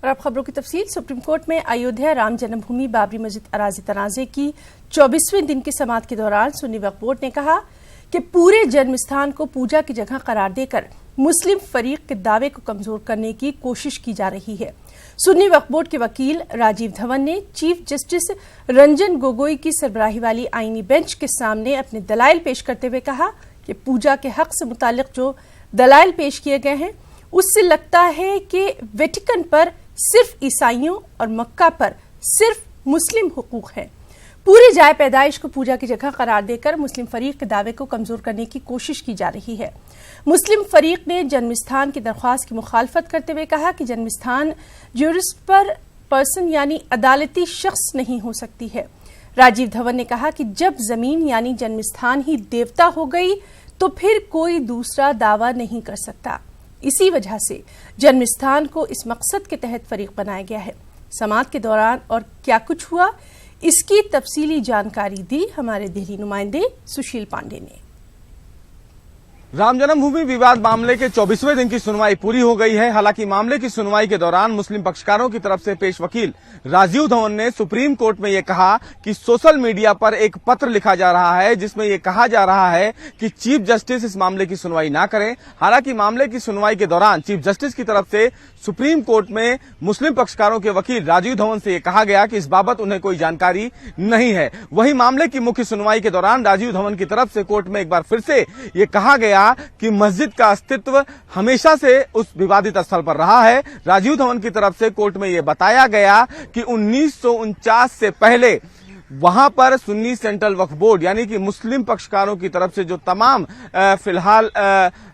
और अब खबरों की तफसील। सुप्रीम कोर्ट में अयोध्या राम जन्मभूमि बाबरी मस्जिद अराजी तनाजे की 24वें दिन की समाअत के दौरान सुन्नी वक्फ बोर्ड ने कहा कि पूरे जन्म स्थान को पूजा की जगह करार देकर मुस्लिम फरीक के दावे को कमजोर करने की कोशिश की जा रही है। सुन्नी वक्फ बोर्ड के वकील राजीव धवन ने चीफ जस्टिस रंजन गोगोई की सरबराही वाली आईनी बेंच के सामने अपने दलाइल पेश करते हुए कहा कि पूजा के हक से मुतालिक जो दलाइल पेश किए गए हैं उससे लगता है कि वेटिकन पर सिर्फ ईसाइयों और मक्का पर सिर्फ मुस्लिम हुकूक हैं। पूरी जाए पैदाइश को पूजा की जगह करार देकर मुस्लिम फरीक के दावे को कमजोर करने की कोशिश की जा रही है। मुस्लिम फरीक ने जन्मस्थान की दरख्वास्त की मुखालफत करते हुए कहा कि जन्मस्थान ज्यूरिस्ट पर पर्सन यानी अदालती शख्स नहीं हो सकती है। राजीव धवन ने कहा कि जब जमीन यानी जन्मस्थान ही देवता हो गई तो फिर कोई दूसरा दावा नहीं कर सकता। इसी वजह से जन्मस्थान को इस मकसद के तहत फरीक बनाया गया है। समाअत के दौरान और क्या कुछ हुआ, इसकी तफसीली जानकारी दी हमारे दिल्ली नुमाइंदे सुशील पांडे ने। राम जन्मभूमि विवाद मामले के 24वें दिन की सुनवाई पूरी हो गई है। हालांकि मामले की सुनवाई के दौरान मुस्लिम पक्षकारों की तरफ से पेश वकील राजीव धवन ने सुप्रीम कोर्ट में यह कहा कि सोशल मीडिया पर एक पत्र लिखा जा रहा है जिसमें यह कहा जा रहा है कि चीफ जस्टिस इस मामले की सुनवाई ना करें। हालांकि मामले की सुनवाई के दौरान चीफ जस्टिस की तरफ से सुप्रीम कोर्ट में मुस्लिम पक्षकारों के वकील राजीव धवन से यह कहा गया कि इस बाबत उन्हें कोई जानकारी नहीं है। वहीं मामले की मुख्य सुनवाई के दौरान राजीव धवन की तरफ से कोर्ट में एक बार फिर से यह कहा गया कि मस्जिद का अस्तित्व हमेशा से उस विवादित स्थल पर रहा है। राजीव धवन की तरफ से कोर्ट में यह बताया गया कि 1949 से पहले वहां पर सुन्नी सेंट्रल वक्फ बोर्ड यानी कि मुस्लिम पक्षकारों की तरफ से जो तमाम फिलहाल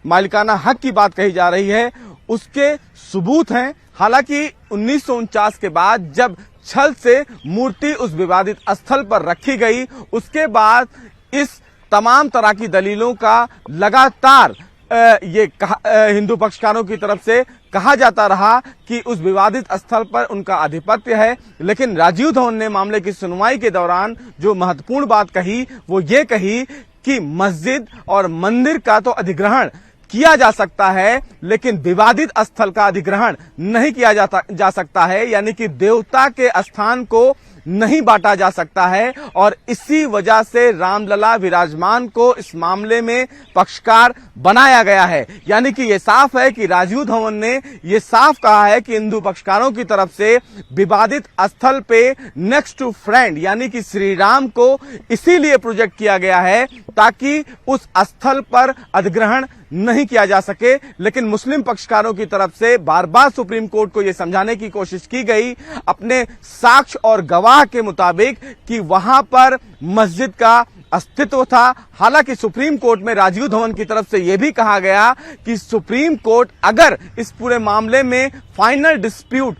मालिकाना हक की बात कही जा रही है उसके सबूत हैं। हालांकि 1949 के बाद जब छल से मूर्ति उस विवादित स्थल पर रखी गई उसके बाद इस तमाम तरह की दलीलों का लगातार हिंदू पक्षकारों की तरफ से कहा जाता रहा कि उस विवादित स्थल पर उनका आधिपत्य है। लेकिन राजीव धवन ने मामले की सुनवाई के दौरान जो महत्वपूर्ण बात कही वो ये कही कि मस्जिद और मंदिर का तो अधिग्रहण किया जा सकता है लेकिन विवादित स्थल का अधिग्रहण नहीं किया जा सकता है, यानी कि देवता के स्थान को नहीं बांटा जा सकता है। और इसी वजह से रामलला विराजमान को इस मामले में पक्षकार बनाया गया है। यानी कि यह साफ है कि राजीव धवन ने यह साफ कहा है कि हिंदू पक्षकारों की तरफ से विवादित स्थल पे नेक्स्ट टू फ्रेंड यानी कि श्री राम को इसीलिए प्रोजेक्ट किया गया है ताकि उस स्थल पर अधिग्रहण नहीं किया जा सके। लेकिन मुस्लिम पक्षकारों की तरफ से बार बार सुप्रीम कोर्ट को यह समझाने की कोशिश की गई अपने साक्ष्य और गवाह के मुताबिक कि वहां पर मस्जिद का अस्तित्व था। हालांकि सुप्रीम कोर्ट में राजीव धवन की तरफ से यह भी कहा गया कि सुप्रीम कोर्ट अगर इस पूरे मामले में फाइनल डिस्प्यूट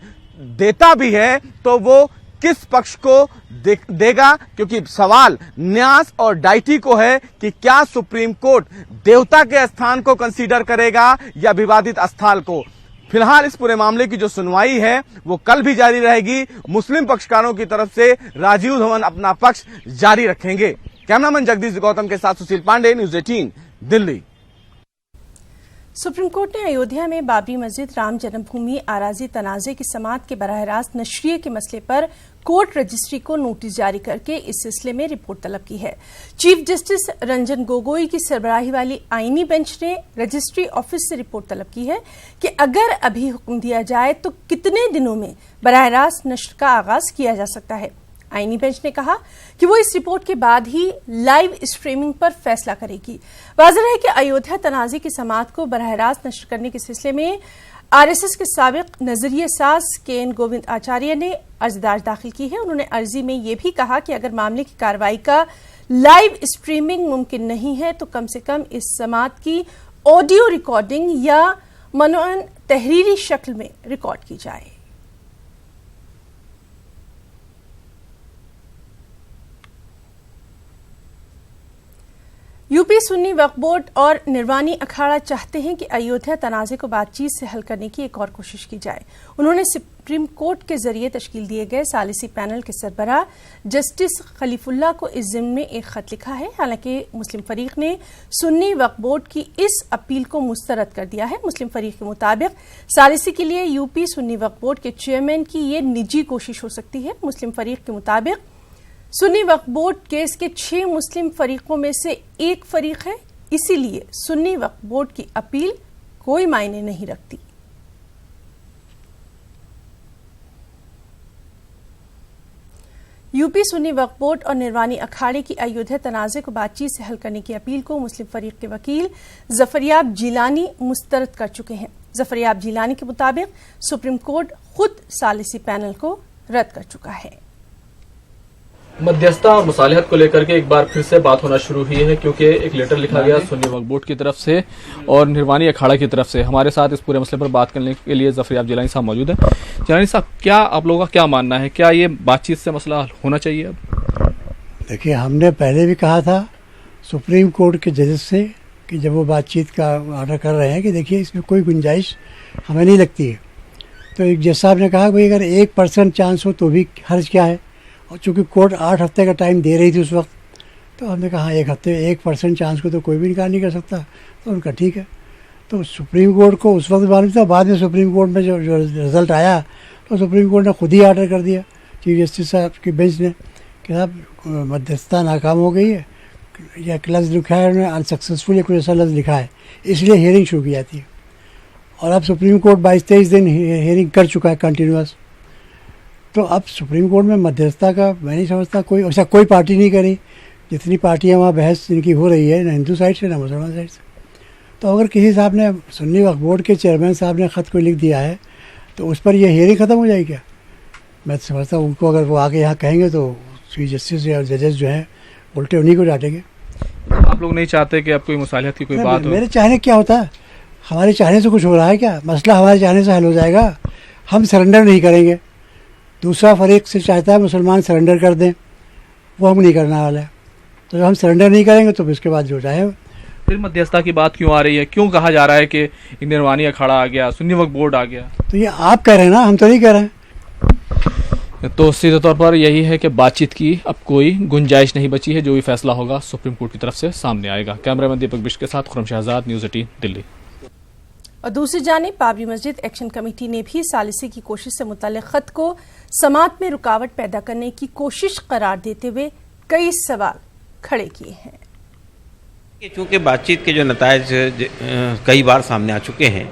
देता भी है तो वो किस पक्ष को देगा, क्योंकि सवाल न्यास और डाइटी को है कि क्या सुप्रीम कोर्ट देवता के स्थान को कंसीडर करेगा या विवादित स्थल को। फिलहाल इस पूरे मामले की जो सुनवाई है वो कल भी जारी रहेगी। मुस्लिम पक्षकारों की तरफ से राजीव धवन अपना पक्ष जारी रखेंगे। कैमरामैन जगदीश गौतम के साथ Sushil Pandey, news 18 Delhi. Supreme court ने अयोध्या में बाबरी मस्जिद राम जन्मभूमि अराजी तनाजे की समाअत के बराह रास्त नशरिये के मसले पर कोर्ट रजिस्ट्री को नोटिस जारी करके इस सिलसिले में रिपोर्ट तलब की है। चीफ जस्टिस रंजन गोगोई की सरबराही वाली आईनी बेंच ने रजिस्ट्री ऑफिस से रिपोर्ट तलब की है कि अगर अभी हुक्म दिया जाए तो कितने दिनों में बराह रास्त नश्र का आगाज किया जा सकता है। आईनी बेंच ने कहा कि वो इस रिपोर्ट के बाद ही लाइव स्ट्रीमिंग पर फैसला करेगी। वाज़ेह है कि अयोध्या तनाज़े की समाअत को बराह रास्त नश्र करने के सिलसिले में आरएसएस के साबिक नजरिए साज केएन गोविंद आचार्य ने अर्जी दाखिल की है। उन्होंने अर्जी में यह भी कहा कि अगर मामले की कार्रवाई का लाइव स्ट्रीमिंग मुमकिन नहीं है तो कम से कम इस समाअत की ऑडियो रिकॉर्डिंग या मनोअन तहरीरी शक्ल में रिकॉर्ड की जाए। यूपी सुन्नी वक्फ बोर्ड और निर्वाणी अखाड़ा चाहते हैं कि अयोध्या तनाज़े को बातचीत से हल करने की एक और कोशिश की जाए। उन्होंने सुप्रीम कोर्ट के जरिए तश्कील दिए गए सालिसी पैनल के सरबराह जस्टिस खलीफुल्लाह को इस ज़िम्न में एक खत लिखा है। हालांकि मुस्लिम फरीक ने सुन्नी वक्फ बोर्ड की इस अपील को मुस्तरद कर दिया है। मुस्लिम फरीक के मुताबिक सालिसी के लिए यूपी सुन्नी वक्फ बोर्ड के चेयरमैन की ये निजी कोशिश हो सकती है। मुस्लिम फरीक के मुताबिक सुन्नी वक्फ बोर्ड केस के 6 मुस्लिम फरीकों में से एक फरीक है, इसीलिए सुन्नी वक्फ बोर्ड की अपील कोई मायने नहीं रखती। यूपी सुन्नी वक्फ बोर्ड और निर्वाणी अखाड़े की अयोध्या तनाज़े को बातचीत से हल करने की अपील को मुस्लिम फरीक के वकील जफरयाब जिलानी मुस्तरद कर चुके हैं। जफरयाब जिलानी के मुताबिक सुप्रीम कोर्ट खुद सालिसी पैनल को रद्द कर चुका है। मध्यस्थता और मुसालिहत को लेकर के एक बार फिर से बात होना शुरू हुई है, क्योंकि एक लेटर लिखा गया सुन्नी वक्फ बोर्ड की तरफ से और निर्वाणी अखाड़ा की तरफ से। हमारे साथ इस पूरे मसले पर बात करने के लिए जफरयाब जिलानी साहब मौजूद हैं। जिलानी साहब, क्या आप लोगों का क्या मानना है, क्या ये बातचीत से मसला होना चाहिए? अब देखिए, हमने पहले भी कहा था सुप्रीम कोर्ट के जजेस से कि जब वो बातचीत का ऑर्डर कर रहे हैं कि देखिए इसमें कोई गुंजाइश हमें नहीं लगती है, तो एक जज साहब ने कहा भाई अगर 1% चांस हो तो भी हर्ज क्या है। और चूँकि कोर्ट 8 हफ्ते का टाइम दे रही थी उस वक्त, तो हमने कहा 1% चांस को तो कोई भी इनकार नहीं कर सकता। तो उनका ठीक है। तो सुप्रीम कोर्ट को उस वक्त मालूम था, बाद में सुप्रीम कोर्ट में जो रिज़ल्ट आया तो सुप्रीम कोर्ट ने खुद ही ऑर्डर कर दिया चीफ जस्टिस साहब की बेंच ने कि साहब मध्यस्थता नाकाम हो गई है, या लफ्ज़ लिखा है उन्होंने अनसक्सेसफुल या कुछ ऐसा लफ्ज़ लिखा है, इसलिए हियरिंग शुरू की जाती है। और अब सुप्रीम कोर्ट 22-23 दिन हियरिंग कर चुका है कंटिन्यूस। तो अब सुप्रीम कोर्ट में मध्यस्थता का मैं नहीं समझता कोई ऐसा कोई पार्टी नहीं करी। जितनी पार्टियां वहाँ बहस इनकी हो रही है, ना हिंदू साइड से ना मुसलमान साइड से। तो अगर किसी साहब ने सुन्नी वक्फ बोर्ड के चेयरमैन साहब ने ख़त को लिख दिया है तो उस पर यह हियरिंग ख़त्म हो जाएगी क्या? मैं समझता हूँ उनको अगर वो आके यहाँ कहेंगे तो चीफ जस्टिस या जजेस जो हैं उल्टे उन्हीं को डांटेंगे। आप लोग नहीं चाहते कि अब कोई मुसालिहत की कोई बात हो? मेरे चाहने क्या होता है? हमारे चाहने से कुछ हो रहा है क्या? मसला हमारे चाहने से हल हो जाएगा? हम सरेंडर नहीं करेंगे। दूसरा फरीक से चाहता है मुसलमान सरेंडर कर दें, वो हम नहीं करने वाले हैं। तो जब हम सरेंडर नहीं करेंगे तो इसके बाद जो चाहे। फिर मध्यस्थता की बात क्यों आ रही है? क्यों कहा जा रहा है कि निर्वाणी अखाड़ा आ गया, सुन्नी वक्फ बोर्ड आ गया? तो ये आप कह रहे हैं ना, हम तो नहीं कह रहे हैं। तो सीधे तौर पर यही है कि बातचीत की अब कोई गुंजाइश नहीं बची है। जो भी फैसला होगा सुप्रीम कोर्ट की तरफ से सामने आएगा। कैमरामैन दीपक बिश्ट के साथ खुर्रम शहजाद, न्यूज़ 18 दिल्ली। और दूसरी जानिब बाबरी मस्जिद एक्शन कमेटी ने भी सालिसी की कोशिश से मुतल्लिक खत को समाअत में रुकावट पैदा करने की कोशिश करार देते हुए कई सवाल खड़े किए हैं। चूँकि बातचीत के जो नतायज कई बार सामने आ चुके हैं,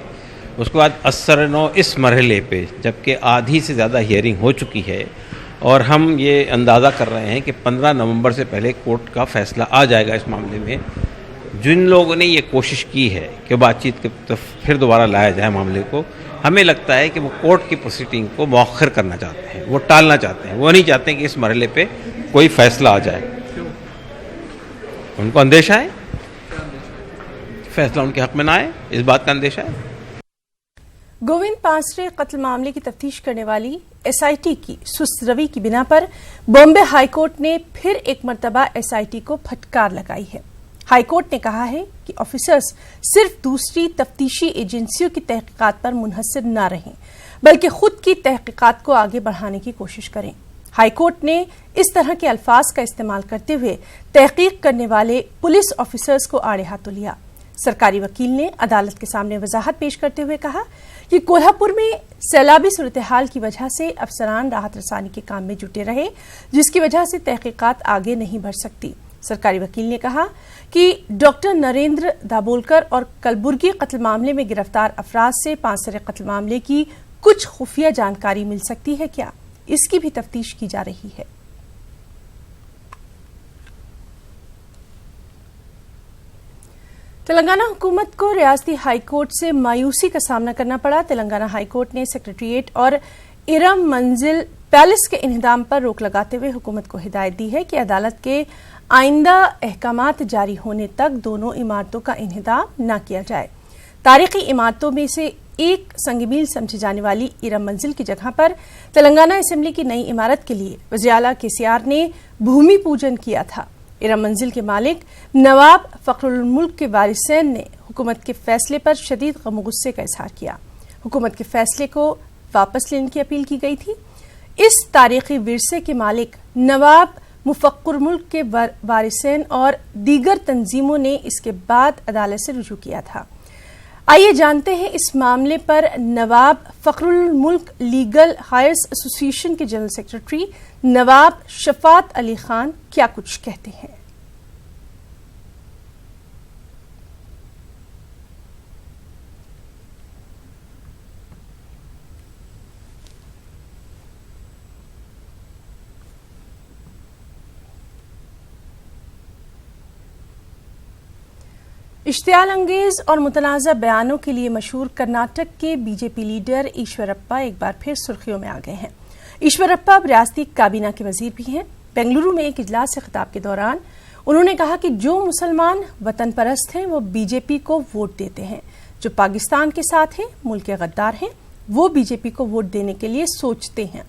उसके बाद असरनो इस मरहले पे जबकि आधी से ज़्यादा हियरिंग हो चुकी है और हम ये अंदाज़ा कर रहे हैं कि 15 नवंबर से पहले कोर्ट का फैसला आ जाएगा इस मामले में। जिन लोगों ने ये कोशिश की है कि बातचीत के तो फिर दोबारा लाया जाए मामले को, हमें लगता है कि वो कोर्ट की प्रोसीडिंग को मौखर करना चाहते हैं, वो टालना चाहते हैं। वो नहीं चाहते कि इस मरहले पे कोई फैसला आ जाए। उनको अंदेशा है फैसला उनके हक में ना आए, इस बात का अंदेशा है। गोविंद पांसरे कत्ल मामले की तफ्तीश करने वाली एसआईटी की सुस्त रवि की बिना पर बॉम्बे हाईकोर्ट ने फिर एक मर्तबा एसआईटी को फटकार लगाई है। हाईकोर्ट ने कहा है कि ऑफिसर्स सिर्फ दूसरी तफ्तीशी एजेंसियों की तहकीकात पर मुनहसर न रहें, बल्कि खुद की तहकीकात को आगे बढ़ाने की कोशिश करें। हाईकोर्ट ने इस तरह के अल्फाज का इस्तेमाल करते हुए तहकीक करने वाले पुलिस ऑफिसर्स को आड़े हाथों लिया। सरकारी वकील ने अदालत के सामने वजाहत पेश करते हुए कहा कि कोल्हापुर में सैलाबी सूरत हाल की वजह से अफसरान राहत रसानी के काम में जुटे रहे, जिसकी वजह से तहकीकात आगे नहीं बढ़ सकती। सरकारी वकील ने कहा कि डॉक्टर नरेंद्र दाभोलकर और कलबुर्गी कत्ल मामले में गिरफ्तार अफराद से पांसरे कत्ल मामले की कुछ खुफिया जानकारी मिल सकती है क्या, इसकी भी तफ्तीश की जा रही है। तेलंगाना हुकूमत को रियासती हाईकोर्ट से मायूसी का सामना करना पड़ा। तेलंगाना हाईकोर्ट ने सेक्रेटरीट और इरम मंजिल पैलेस के इन्हिदाम पर रोक लगाते हुए हुकूमत को हिदायत दी है कि अदालत के आइंदा अहकामात जारी होने तक दोनों इमारतों का इन्हिदाम न किया जाए। तारीखी इमारतों में से एक संगमील समझी जाने वाली इरम मंजिल की जगह पर तेलंगाना असेंबली की नई इमारत के लिए वज़ीर आला केसीआर ने भूमि पूजन किया था। इरम मंजिल के मालिक नवाब फखरुल मुल्क के वारिसैन ने हुकूमत के फैसले पर शदीद गम और गुस्से का इजहार किया। हुकूमत के फैसले को वापस लेने की अपील की गई थी। इस तारीखी विरसे के मालिक नवाब मुफक्कुर मुल्क के वारिसैन और दीगर तंजीमों ने इसके बाद अदालत से रुजू किया था। आइए जानते हैं इस मामले पर नवाब फखरुल मुल्क लीगल हायर्स एसोसिएशन के जनरल सेक्रेटरी नवाब शफात अली खान क्या कुछ कहते हैं। इश्तियाल अंगेज और मुतनाज़ा बयानों के लिए मशहूर कर्नाटक के बीजेपी लीडर ईश्वरप्पा एक बार फिर सुर्खियों में आ गए हैं। ईश्वरप्पा अब रियासती काबीना के वजीर भी हैं। बेंगलुरु में एक इजलास से खिताब के दौरान उन्होंने कहा कि जो मुसलमान वतन परस्त हैं वो बीजेपी को वोट देते हैं, जो पाकिस्तान के साथ हैं, मुल्क के गद्दार हैं, वो बीजेपी को वोट देने के लिए सोचते हैं।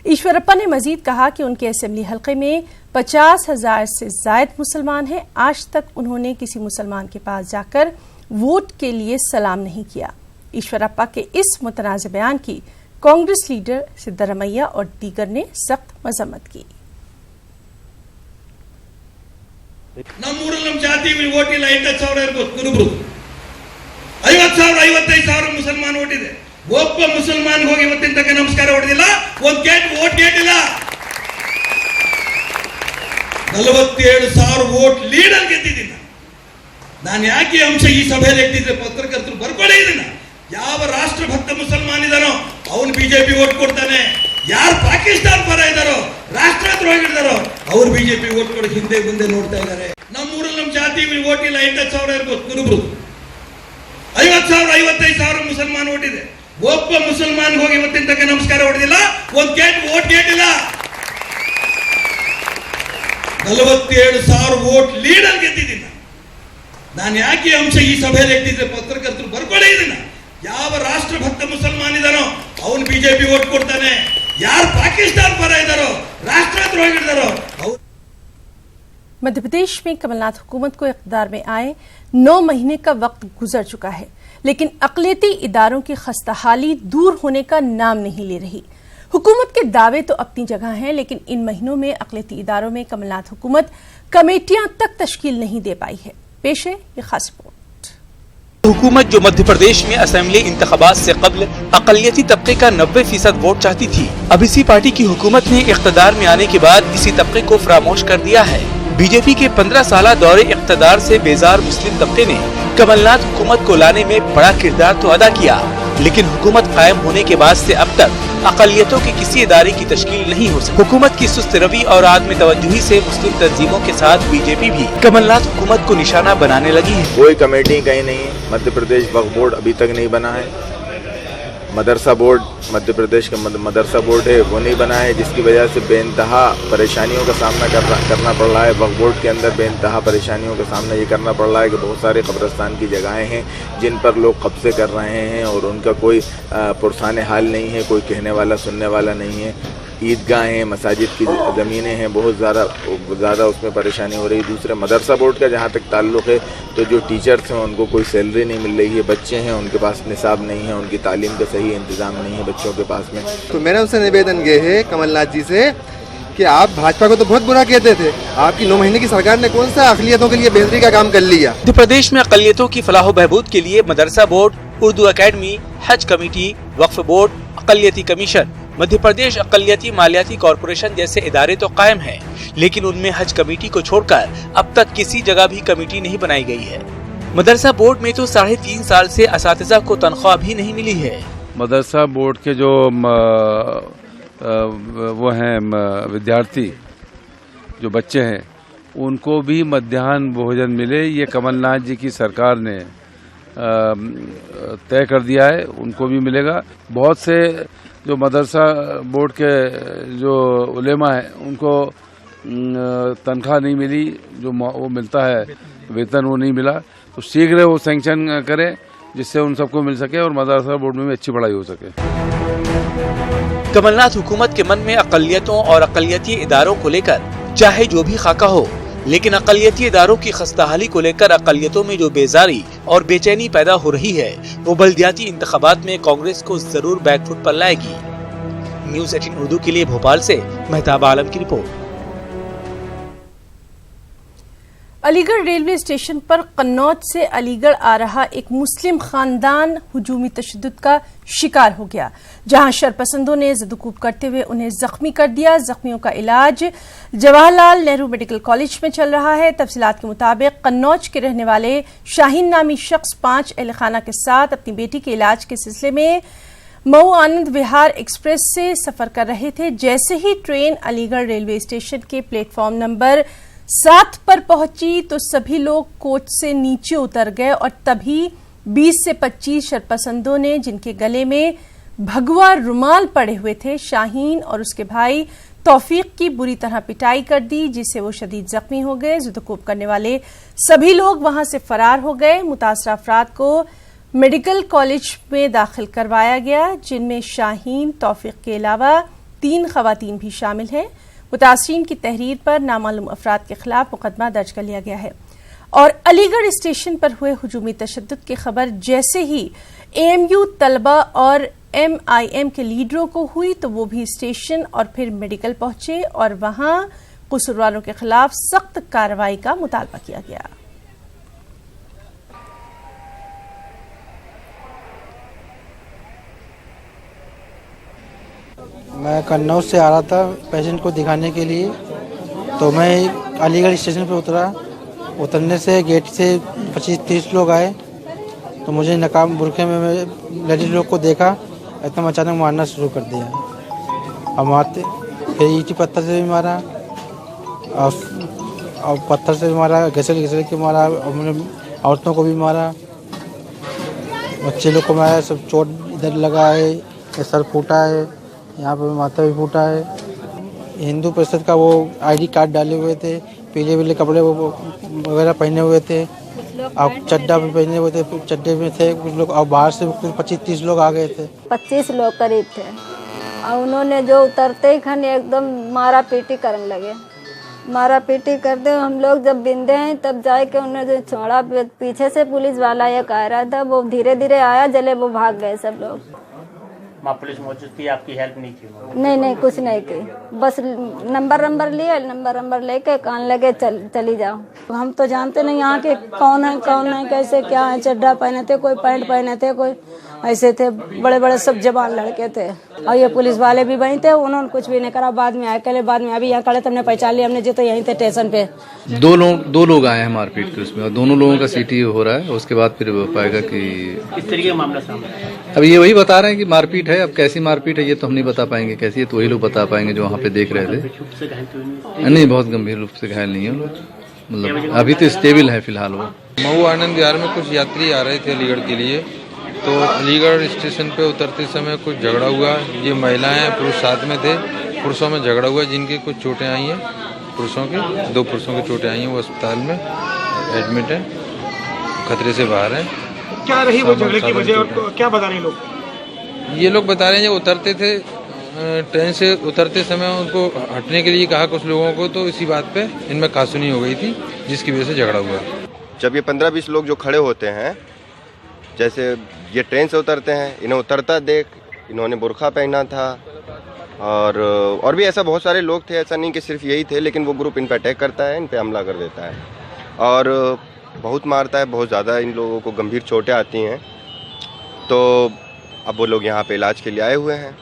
ईश्वरप्पा ने मजीद कहा कि उनके असेंबली हल्के में 50,000 से ज्यादा मुसलमान हैं। आज तक उन्होंने किसी मुसलमान के पास जाकर वोट के लिए सलाम नहीं किया। ईश्वरप्पा के इस मुतनाज़ बयान की कांग्रेस लीडर सिद्धरमैया और दीगर ने सख्त मजम्मत की। ನಮ್ಮೂರಲ್ಲಿ ನಮ್ಮ ಜಾತಿ ವೋಟ್ ಇಲ್ಲ 8,000 ಇರಬಹುದು ಕುರುಬರು 50,000 55,000 ಮುಸಲ್ಮಾನ್ ವೋಟ್ ಇದೆ ಒಬ್ಬ ಮುಸಲ್ಮಾನ್ ಹೋಗಿ ಇವತ್ತಿನ ತನಕ ನಮಸ್ಕಾರ ಹೊಡೆದಿಲ್ಲ ಒಂದು ವೋಟ್ ಗೇಟ್ ಇಲ್ಲ 47,000 ವೋಟ್ ಲೀಡರ್ ಗೆದ್ದಿದ್ದೀನಿ ನಾನು ಯಾಕೆ ಅಂಶ ಈ ಸಭೆಯಲ್ಲಿ ಎತ್ತಿದ್ರೆ ಪತ್ರಕರ್ತರು ಬರ್ಕೊಳ್ಳೇ ಇದನ್ನ ಯಾವ ರಾಷ್ಟ್ರಭಕ್ತ ಮುಸಲ್ಮಾನ್ ಇದಾನೋ ಅವನು ಬಿಜೆಪಿ ವೋಟ್ ಕೊಡ್ತಾನೆ ಯಾರು ಪಾಕಿಸ್ತಾನ ಪರ ಇದ್ದಾರೋ ರಾಷ್ಟ್ರದ್ರೋಹಿಗಳಿದ್ದಾರೋ ಅವರು ಬಿಜೆಪಿ ವೋಟ್ ಕೊಡಕ್ಕೆ ಹಿಂದೆ ಮುಂದೆ ನೋಡ್ತಾ ಇದ್ದಾರೆ ನಮ್ಮೂರಲ್ಲಿ ನಮ್ಮ ಜಾತಿ ವೋಟ್ ಇಲ್ಲ 8,000 ಇರಬಹುದು ಕುರುಬರು 50,000 55,000 ಮುಸಲ್ಮಾನ್ ವೋಟ್ ಇದೆ ಒಬ್ಬ ಮುಸಲ್ಮಾನ್ ಹೋಗಿ ಇವತ್ತಿನ ತನಕ ನಮಸ್ಕಾರ ಹೊಡೆದಿಲ್ಲ ಒಂದು ವೋಟ್ ಗೇಟ್ ಇಲ್ಲ 47,000 ವೋಟ್ ಲೀಡರ್ ಗೆದ್ದಿದ್ದೀನಿ ನಾನು ಯಾಕೆ ಅಂಶ ಈ ಸಭೆಯಲ್ಲಿ ಎತ್ತಿದ್ರೆ ಪತ್ರಕರ್ತರು ಬರ್ಕೊಳ್ಳೇ ಇದನ್ನ ಯಾವ ರಾಷ್ಟ್ರಭಕ್ತ ಮುಸಲ್ಮಾನ್ ಇದ್ದಾನೋ ಅವನು ಬಿಜೆಪಿ ವೋಟ್ ಕೊಡ್ತಾನೆ ಯಾರು ಪಾಕಿಸ್ತಾನ ಪರ ಇದ್ದಾರೋ ರಾಷ್ಟ್ರದ್ರೋಹಿಗಳಿದ್ದಾರೋ ಅವರು मध्य प्रदेश में कमलनाथ हुकूमत को इक़्तिदार में आए 9 महीने का वक्त गुजर चुका है, लेकिन अक़लियती इदारों की खस्ताहाली दूर होने का नाम नहीं ले रही। हुकूमत के दावे तो अपनी जगह हैं, लेकिन इन महीनों में अक़लियती इदारों में कमलनाथ हुकूमत कमेटियां तक तश्कील नहीं दे पाई है। पेश है ये खास रिपोर्ट। हुकूमत जो मध्य प्रदेश में असेंबली इंतखाबात से कब्ल अक़लियती तबके का 90% वोट चाहती थी, अब इसी पार्टी की हुकूमत ने इक़्तिदार में आने के बाद इसी तबके को फरामोश कर दिया है। बीजेपी के 15 साल दौरे इक़्तिदार से बेजार मुस्लिम तबके ने कमलनाथ हुकूमत को लाने में बड़ा किरदार तो अदा किया, लेकिन हुकूमत कायम होने के बाद से अब तक अक़लियतों के किसी इदारे की तश्कील नहीं हो सकी। हुकूमत की सुस्त रवि और आदमी तवज्जुही से मुस्लिम तंजीमों के साथ बीजेपी भी कमलनाथ हुकूमत को निशाना बनाने लगी है। कोई कमेटी कहीं नहीं है। मध्य प्रदेश वक्फ बोर्ड अभी तक नहीं बना है। मदरसा बोर्ड मध्य प्रदेश का मदरसा बोर्ड है वो नहीं बना है, जिसकी वजह से बेइंतहा परेशानियों का सामना करना पड़ रहा है। वक्फ बोर्ड के अंदर बेइंतहा परेशानियों का सामना ये करना पड़ रहा है कि बहुत सारे कब्रिस्तान की जगहें हैं जिन पर लोग कब्जे कर रहे हैं और उनका कोई पुरसान हाल नहीं है, कोई कहने वाला सुनने वाला नहीं है। ईदगाहें, मसाजिद की ज़मीनें हैं, बहुत ज़्यादा उसमें परेशानी हो रही है। दूसरे मदरसा बोर्ड का जहाँ तक ताल्लुक़ है तो जो टीचर्स हैं उनको कोई सैलरी नहीं मिल रही है, बच्चे हैं उनके पास निसाब नहीं है, उनकी तालीम का सही इंतज़ाम नहीं है बच्चों के पास में। तो मेरा उनसे निवेदन ये है कमलनाथ जी से कि आप भाजपा को तो बहुत बुरा कहते थे, आपकी 9 महीने की सरकार ने कौन सा अक़लियतों के लिए बेहतरी का काम कर लिया। मध्य प्रदेश में अक़लियतों की फलाह बहबूद के लिए मदरसा बोर्ड, उर्दू अकेडमी, हज कमेटी, वक्फ board, अक़लियती commission, Madhya Pradesh अक़लियती मालियाती corporation जैसे इदारे तो कायम हैं, लेकिन उनमें हज कमेटी को छोड़कर अब तक किसी जगह भी कमेटी नहीं बनाई गई है। मदरसा बोर्ड में तो 3.5 साल से असातिज़ा को तनख्वाह भी नहीं मिली है। मदरसा बोर्ड के जो वो हैं विद्यार्थी, जो बच्चे हैं, उनको भी मध्याह्न भोजन मिले, ये कमलनाथ जी की सरकार ने तय कर दिया है, उनको भी मिलेगा। बहुत से जो मदरसा बोर्ड के जो उलेमा हैं उनको तनख्वाह नहीं मिली, जो वो मिलता है वेतन वो नहीं मिला, तो शीघ्र वो सैंक्शन करें जिससे उन सबको मिल सके और मदरसा बोर्ड में भी अच्छी पढ़ाई हो सके। कमलनाथ हुकूमत के मन में अक़लियतों और अक़लियती इदारों को लेकर चाहे जो भी खाका हो, लेकिन अक़लियती इदारों की खस्ताहाली को लेकर अक़लियतों में जो बेजारी और बेचैनी पैदा हो रही है वो बल्दियाती इंतखाबात में कांग्रेस को जरूर बैकफुट पर लाएगी। न्यूज़ 18 उर्दू के लिए भोपाल से मेहताब आलम की रिपोर्ट। अलीगढ़ रेलवे स्टेशन पर कन्नौज से अलीगढ़ आ रहा एक मुस्लिम खानदान हुजूमी तशद्दुद का शिकार हो गया, जहां शरपसंदों ने ज़दकूब करते हुए उन्हें जख्मी कर दिया। जख्मियों का इलाज जवाहरलाल नेहरू मेडिकल कॉलेज में चल रहा है। तफसीलात के मुताबिक कन्नौज के रहने वाले शाहीन नामी शख्स 5 अहलखाना के साथ अपनी बेटी के इलाज के सिलसिले में मऊ आनंद विहार एक्सप्रेस से सफर कर रहे थे। जैसे ही ट्रेन अलीगढ़ रेलवे स्टेशन के प्लेटफॉर्म नंबर 7 पर पहुंची तो सभी लोग कोच से नीचे उतर गए और तभी 20 से 25 शरपसंदों ने, जिनके गले में भगवा रुमाल पड़े हुए थे, शाहीन और उसके भाई तौफीक की बुरी तरह पिटाई कर दी, जिससे वो शदीद जख्मी हो गए। ज़दकूब करने वाले सभी लोग वहां से फरार हो गए। मुतासरा अफराद को मेडिकल कॉलेज में दाखिल करवाया गया, जिनमें शाहीन, तौफीक के अलावा 3 खवातीन भी शामिल हैं। मुतासरीन की तहरीर पर नामालूम अफराद के खिलाफ मुकदमा दर्ज कर लिया गया है। और अलीगढ़ स्टेशन पर हुए हुजूमी तशद्दुद की खबर जैसे ही AMU तलबा और MIM के लीडरों को हुई तो वो भी स्टेशन और फिर मेडिकल पहुंचे और वहां कसूरवारों के खिलाफ सख्त कार्रवाई का मुतालबा किया गया। मैं कन्नौज से आ रहा था पेशेंट को दिखाने के लिए, तो मैं अलीगढ़ स्टेशन पर उतरा। उतरने से गेट से 25-30 लोग आए, तो मुझे नकाब बुरखे में लेडीज लोग को देखा, एकदम अचानक मारना शुरू कर दिया। अब मारते फिर ईंटी पत्थर से भी मारा और पत्थर से भी मारा, घिसल के मारा, औरतों को भी मारा, बच्चे लोग को मारा। सब चोट इधर लगा है, सर फूटा है, यहाँ पे माथा भी फूटा है। हिंदू परिषद का वो ID कार्ड डाले हुए थे, पीले कपड़े वगैरह पहने हुए थे, और चड्डा भी पहने हुए थे, चड्डे में थे कुछ लोग, और बाहर से 25-30 लोग आ गए थे। 25 लोग करीब थे, और उन्होंने जो उतरते ही खन एकदम मारा पीटी करने लगे। मारा पीटी करते हम लोग जब बिंदे हैं तब जाके उन्होंने जो छोड़ा, पीछे से पुलिस वाला एक आ रहा था, वो धीरे धीरे आया, जले वो भाग गए सब लोग। पुलिस मौजूद थी, आपकी हेल्प नहीं की? नहीं, कुछ नहीं की, बस नंबर लिए, नंबर लेके कान लगे चली जाओ। हम तो जानते नहीं यहाँ के कौन है कैसे क्या है। चड्डा पहने थे, कोई पैंट पहने थे, कोई ऐसे थे, बड़े सब जवान लड़के थे, और ये पुलिस वाले भी वहीं थे। उन्होंने कुछ भी नहीं करा, बाद में आए, कल बाद में अभी यहाँ खड़े थे, हमने पहचान लिया, हमने जो तो यहीं थे स्टेशन पे। दो लोग आए हैं मारपीट के उसमें, और दोनों लोगों का CT हो रहा है। उसके बाद फिर पाएगा कि किस तरीके का मामला सामने आया। अब ये वही बता रहे हैं कि मारपीट है। अब कैसी मारपीट है ये तो हम नहीं बता पाएंगे, कैसी है तो वही लोग बता पाएंगे जो वहाँ पे देख रहे थे। नहीं, बहुत गंभीर रूप से घायल नहीं है लोग, मतलब अभी तो स्टेबल है फिलहाल। वो मऊ आनंद विहार में कुछ यात्री आ रहे थे अलीगढ़ के लिए, तो अलीगढ़ स्टेशन पे उतरते समय कुछ झगड़ा हुआ। ये महिलाएं पुरुष साथ में थे, पुरुषों में झगड़ा हुआ, जिनके कुछ चोटें आई हैं। पुरुषों के 2 पुरुषों की चोटें आई हैं, वो अस्पताल में एडमिट हैं, खतरे से बाहर हैं। क्या रही वो झगड़े की वजह और क्या बता रहे लोग? ये लोग बता रहे हैं जब उतरते थे ट्रेन से, उतरते समय उनको हटने के लिए कहा कुछ लोगों को, तो इसी बात पे इनमें कहासुनी हो गई थी, जिसकी वजह से झगड़ा हुआ। जब ये 15-20 लोग जो खड़े होते हैं, जैसे ये ट्रेन से उतरते हैं, इन्हें उतरता देख इन्होंने बुर्खा पहना था, और भी ऐसा बहुत सारे लोग थे, ऐसा नहीं कि सिर्फ यही थे, लेकिन वो ग्रुप इन पे अटैक करता है, इन पे हमला कर देता है और बहुत मारता है। बहुत ज़्यादा इन लोगों को गंभीर चोटें आती हैं। तो अब वो लोग यहाँ पे इलाज के लिए आए हुए हैं।